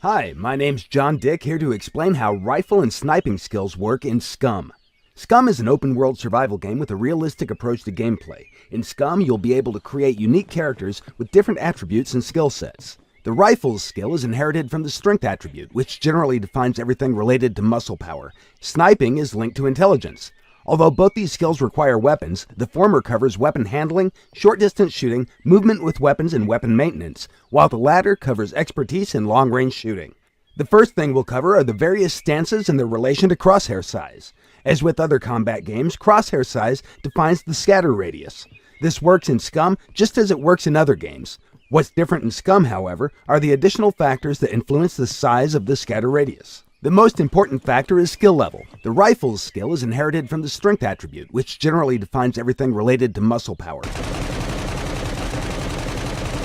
Hi, my name's John Dick, here to explain how rifle and sniping skills work in SCUM. SCUM is an open-world survival game with a realistic approach to gameplay. In SCUM, you'll be able to create unique characters with different attributes and skill sets. The rifle's skill is inherited from the strength attribute, which generally defines everything related to muscle power. Sniping is linked to intelligence. Although both these skills require weapons, the former covers weapon handling, short-distance shooting, movement with weapons, and weapon maintenance, while the latter covers expertise in long-range shooting. The first thing we'll cover are the various stances and their relation to crosshair size. As with other combat games, crosshair size defines the scatter radius. This works in SCUM just as it works in other games. What's different in SCUM, however, are the additional factors that influence the size of the scatter radius. The most important factor is skill level. The rifle's skill is inherited from the strength attribute, which generally defines everything related to muscle power.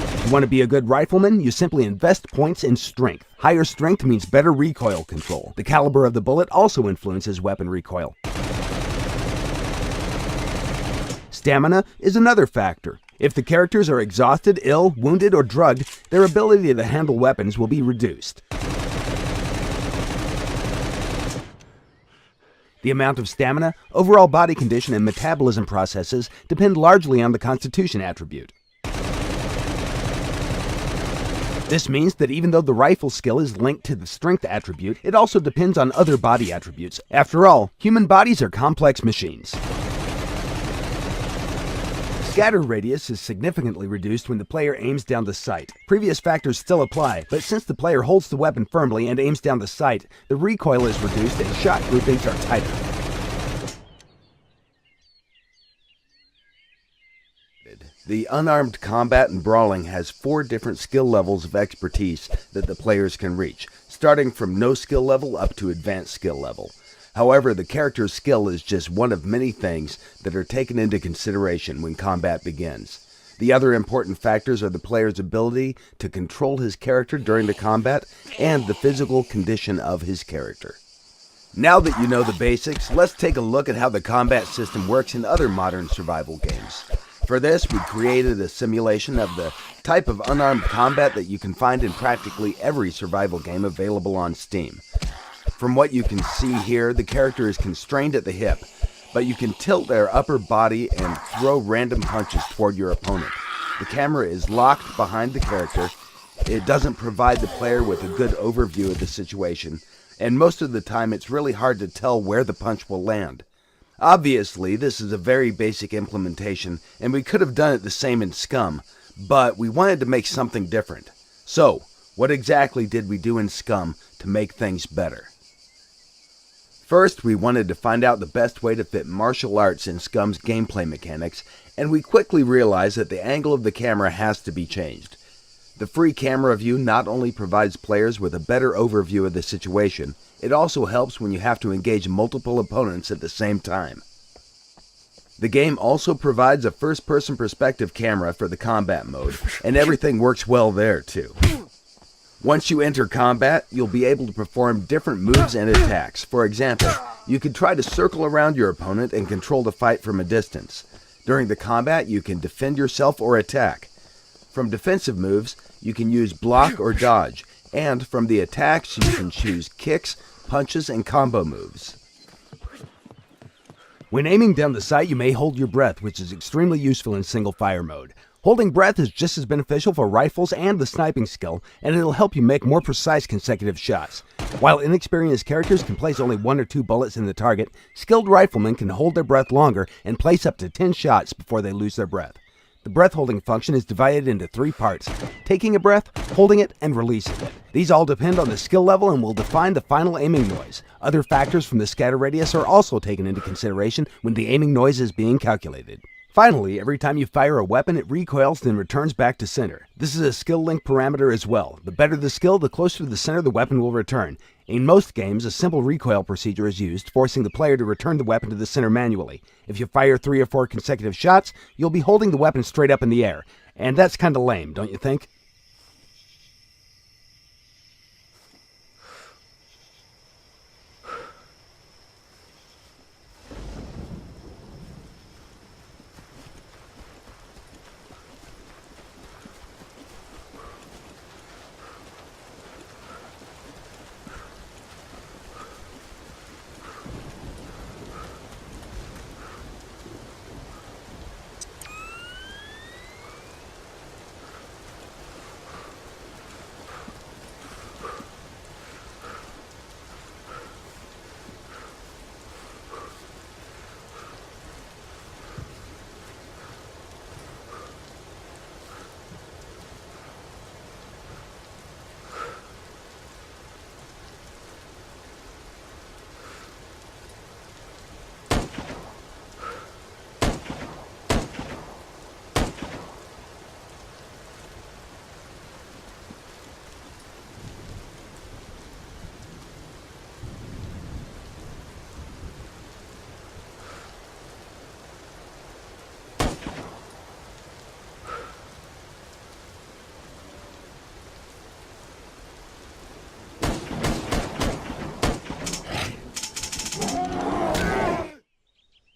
If you want to be a good rifleman, you simply invest points in strength. Higher strength means better recoil control. The caliber of the bullet also influences weapon recoil. Stamina is another factor. If the characters are exhausted, ill, wounded, or drugged, their ability to handle weapons will be reduced. The amount of stamina, overall body condition, and metabolism processes depend largely on the constitution attribute. This means that even though the rifle skill is linked to the strength attribute, it also depends on other body attributes. After all, human bodies are complex machines. Scatter radius is significantly reduced when the player aims down the sight. Previous factors still apply, but since the player holds the weapon firmly and aims down the sight, the recoil is reduced and shot groupings are tighter. The unarmed combat and brawling has 4 different skill levels of expertise that the players can reach, starting from no skill level up to advanced skill level. However, the character's skill is just one of many things that are taken into consideration when combat begins. The other important factors are the player's ability to control his character during the combat and the physical condition of his character. Now that you know the basics, let's take a look at how the combat system works in other modern survival games. For this, we created a simulation of the type of unarmed combat that you can find in practically every survival game available on Steam. From what you can see here, the character is constrained at the hip, but you can tilt their upper body and throw random punches toward your opponent. The camera is locked behind the character. It doesn't provide the player with a good overview of the situation, and most of the time it's really hard to tell where the punch will land. Obviously, this is a very basic implementation, and we could have done it the same in SCUM, but we wanted to make something different. So, what exactly did we do in SCUM to make things better? First, we wanted to find out the best way to fit martial arts in SCUM's gameplay mechanics, and we quickly realized that the angle of the camera has to be changed. The free camera view not only provides players with a better overview of the situation, it also helps when you have to engage multiple opponents at the same time. The game also provides a first-person perspective camera for the combat mode, and everything works well there too. Once you enter combat, you'll be able to perform different moves and attacks. For example, you can try to circle around your opponent and control the fight from a distance. During the combat, you can defend yourself or attack. From defensive moves, you can use block or dodge, and from the attacks, you can choose kicks, punches, and combo moves. When aiming down the sight, you may hold your breath, which is extremely useful in single fire mode. Holding breath is just as beneficial for rifles and the sniping skill, and it'll help you make more precise consecutive shots. While inexperienced characters can place only 1 or 2 bullets in the target, skilled riflemen can hold their breath longer and place up to 10 shots before they lose their breath. The breath-holding function is divided into 3 parts: taking a breath, holding it, and releasing it. These all depend on the skill level and will define the final aiming noise. Other factors from the scatter radius are also taken into consideration when the aiming noise is being calculated. Finally, every time you fire a weapon, it recoils then returns back to center. This is a skill link parameter as well. The better the skill, the closer to the center the weapon will return. In most games, a simple recoil procedure is used, forcing the player to return the weapon to the center manually. If you fire 3 or 4 consecutive shots, you'll be holding the weapon straight up in the air. And that's kinda lame, don't you think?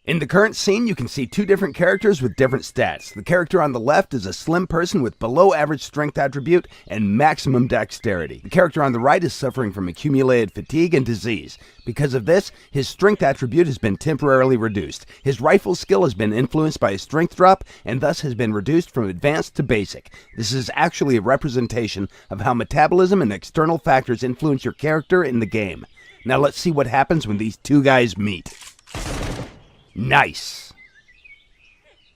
In the current scene, you can see two different characters with different stats. The character on the left is a slim person with below average strength attribute and maximum dexterity. The character on the right is suffering from accumulated fatigue and disease. Because of this, his strength attribute has been temporarily reduced. His rifle skill has been influenced by a strength drop and thus has been reduced from advanced to basic. This is actually a representation of how metabolism and external factors influence your character in the game. Now let's see what happens when these two guys meet. Nice!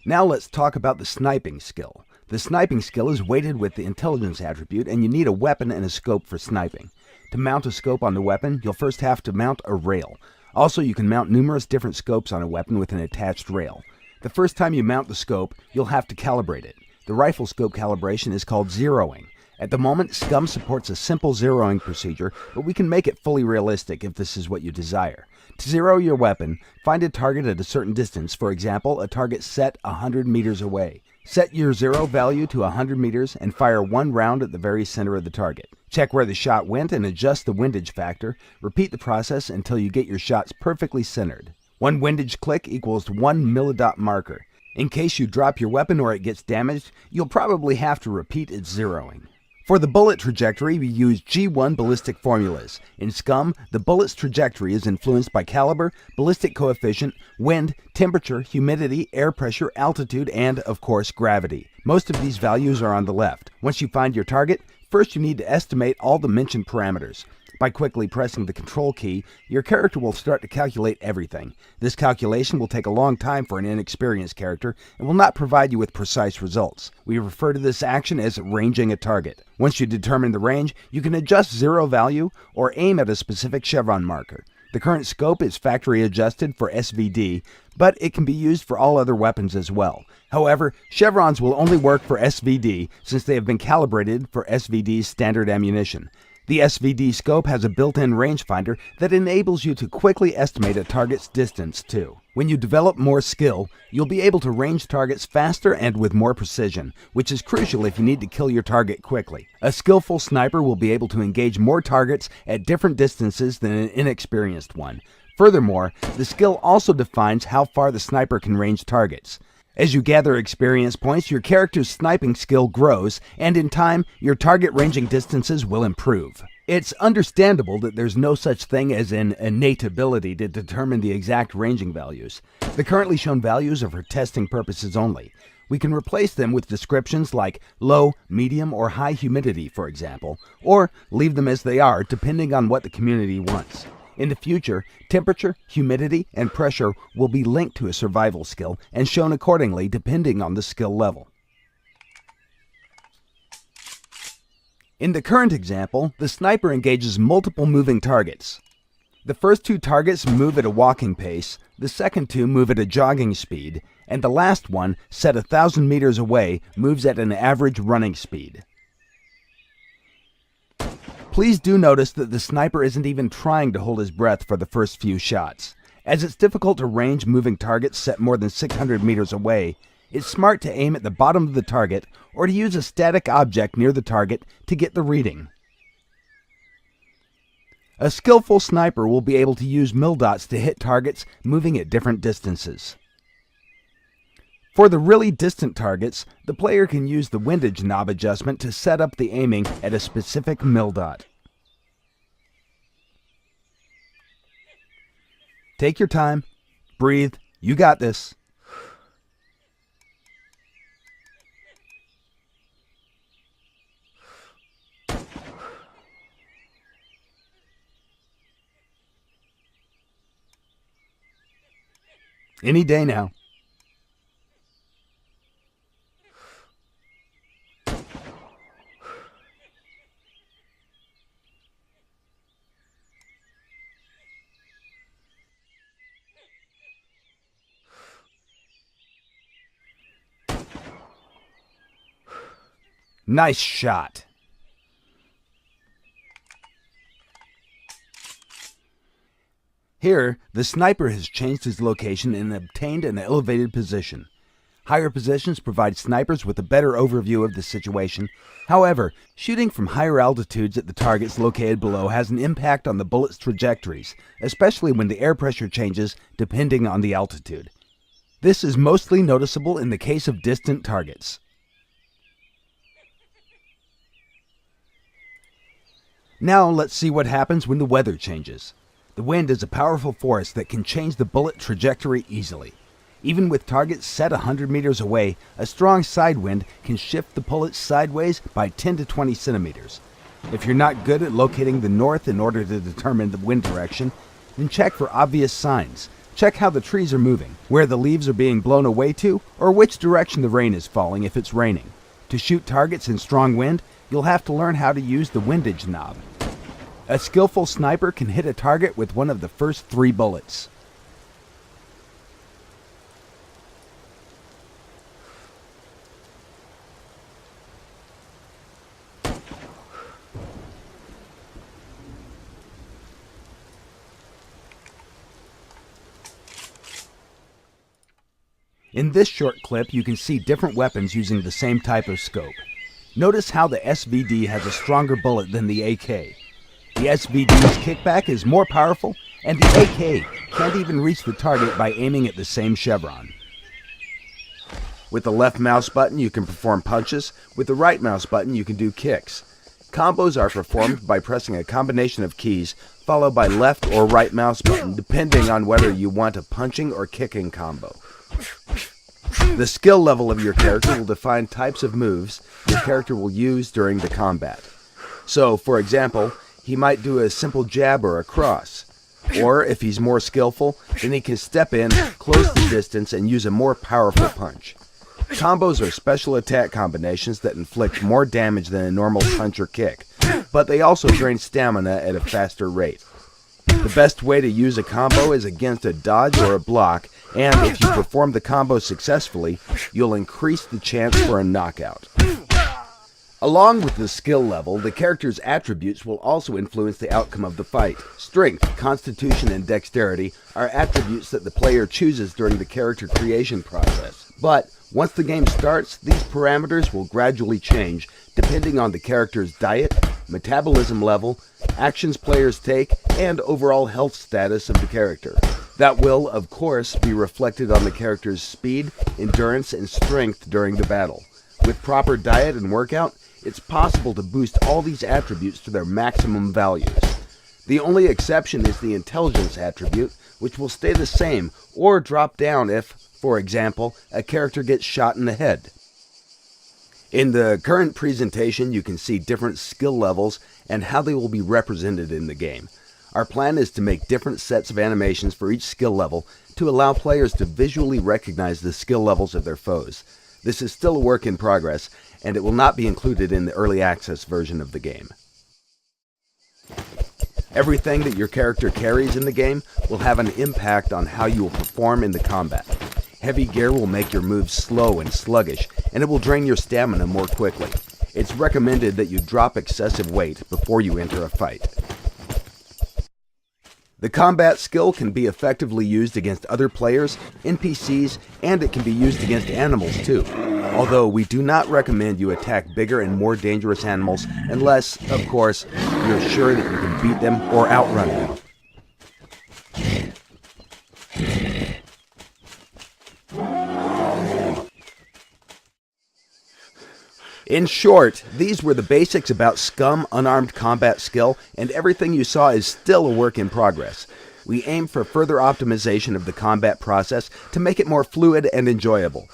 Now let's talk about the sniping skill. The sniping skill is weighted with the intelligence attribute, and you need a weapon and a scope for sniping. To mount a scope on the weapon, you'll first have to mount a rail. Also, you can mount numerous different scopes on a weapon with an attached rail. The first time you mount the scope, you'll have to calibrate it. The rifle scope calibration is called zeroing. At the moment, SCUM supports a simple zeroing procedure, but we can make it fully realistic if this is what you desire. To zero your weapon, find a target at a certain distance, for example, a target set 100 meters away. Set your zero value to 100 meters and fire one round at the very center of the target. Check where the shot went and adjust the windage factor. Repeat the process until you get your shots perfectly centered. One windage click equals 1 millidot marker. In case you drop your weapon or it gets damaged, you'll probably have to repeat its zeroing. For the bullet trajectory, we use G1 ballistic formulas. In SCUM, the bullet's trajectory is influenced by caliber, ballistic coefficient, wind, temperature, humidity, air pressure, altitude, and, of course, gravity. Most of these values are on the left. Once you find your target, first you need to estimate all the mentioned parameters. By quickly pressing the control key, your character will start to calculate everything. This calculation will take a long time for an inexperienced character and will not provide you with precise results. We refer to this action as ranging a target. Once you determine the range, you can adjust zero value or aim at a specific chevron marker. The current scope is factory adjusted for SVD, but it can be used for all other weapons as well. However, chevrons will only work for SVD since they have been calibrated for SVD's standard ammunition. The SVD scope has a built-in rangefinder that enables you to quickly estimate a target's distance too. When you develop more skill, you'll be able to range targets faster and with more precision, which is crucial if you need to kill your target quickly. A skillful sniper will be able to engage more targets at different distances than an inexperienced one. Furthermore, the skill also defines how far the sniper can range targets. As you gather experience points, your character's sniping skill grows, and in time, your target ranging distances will improve. It's understandable that there's no such thing as an innate ability to determine the exact ranging values. The currently shown values are for testing purposes only. We can replace them with descriptions like low, medium, or high humidity, for example, or leave them as they are depending on what the community wants. In the future, temperature, humidity, and pressure will be linked to a survival skill and shown accordingly depending on the skill level. In the current example, the sniper engages multiple moving targets. The first two targets move at a walking pace, the second two move at a jogging speed, and the last one, set 1,000 meters away, moves at an average running speed. Please do notice that the sniper isn't even trying to hold his breath for the first few shots. As it's difficult to range moving targets set more than 600 meters away, it's smart to aim at the bottom of the target or to use a static object near the target to get the reading. A skillful sniper will be able to use milldots to hit targets moving at different distances. For the really distant targets, the player can use the windage knob adjustment to set up the aiming at a specific milldot. Take your time, breathe, you got this. Any day now. Nice shot. Here, the sniper has changed his location and obtained an elevated position. Higher positions provide snipers with a better overview of the situation. However, shooting from higher altitudes at the targets located below has an impact on the bullet's trajectories, especially when the air pressure changes depending on the altitude. This is mostly noticeable in the case of distant targets. Now let's see what happens when the weather changes. The wind is a powerful force that can change the bullet trajectory easily. Even with targets set 100 meters away, a strong side wind can shift the bullet sideways by 10 to 20 centimeters. If you're not good at locating the north in order to determine the wind direction, then check for obvious signs. Check how the trees are moving, where the leaves are being blown away to, or which direction the rain is falling if it's raining. To shoot targets in strong wind, you'll have to learn how to use the windage knob. A skillful sniper can hit a target with one of the first 3 bullets. In this short clip, you can see different weapons using the same type of scope. Notice how the SVD has a stronger bullet than the AK. The SVD's kickback is more powerful, and the AK can't even reach the target by aiming at the same chevron. With the left mouse button, you can perform punches. With the right mouse button, you can do kicks. Combos are performed by pressing a combination of keys, followed by left or right mouse button, depending on whether you want a punching or kicking combo. The skill level of your character will define types of moves your character will use during the combat. So, for example, he might do a simple jab or a cross. Or, if he's more skillful, then he can step in, close the distance, and use a more powerful punch. Combos are special attack combinations that inflict more damage than a normal punch or kick, but they also drain stamina at a faster rate. The best way to use a combo is against a dodge or a block, and if you perform the combo successfully, you'll increase the chance for a knockout. Along with the skill level, the character's attributes will also influence the outcome of the fight. Strength, constitution, and dexterity are attributes that the player chooses during the character creation process. But once the game starts, these parameters will gradually change depending on the character's diet, metabolism level, actions players take, and overall health status of the character. That will, of course, be reflected on the character's speed, endurance, and strength during the battle. With proper diet and workout, it's possible to boost all these attributes to their maximum values. The only exception is the intelligence attribute, which will stay the same or drop down if, for example, a character gets shot in the head. In the current presentation, you can see different skill levels and how they will be represented in the game. Our plan is to make different sets of animations for each skill level to allow players to visually recognize the skill levels of their foes. This is still a work in progress, and it will not be included in the early access version of the game. Everything that your character carries in the game will have an impact on how you will perform in the combat. Heavy gear will make your moves slow and sluggish, and it will drain your stamina more quickly. It's recommended that you drop excessive weight before you enter a fight. The combat skill can be effectively used against other players, NPCs, and it can be used against animals too. Although we do not recommend you attack bigger and more dangerous animals unless, of course, you're sure that you can beat them or outrun them. In short, these were the basics about SCUM unarmed combat skill, and everything you saw is still a work in progress. We aim for further optimization of the combat process to make it more fluid and enjoyable.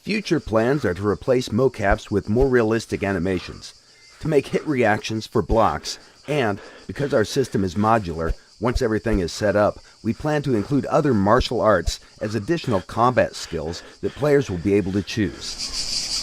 Future plans are to replace mocaps with more realistic animations, to make hit reactions for blocks, and, because our system is modular, once everything is set up, we plan to include other martial arts as additional combat skills that players will be able to choose.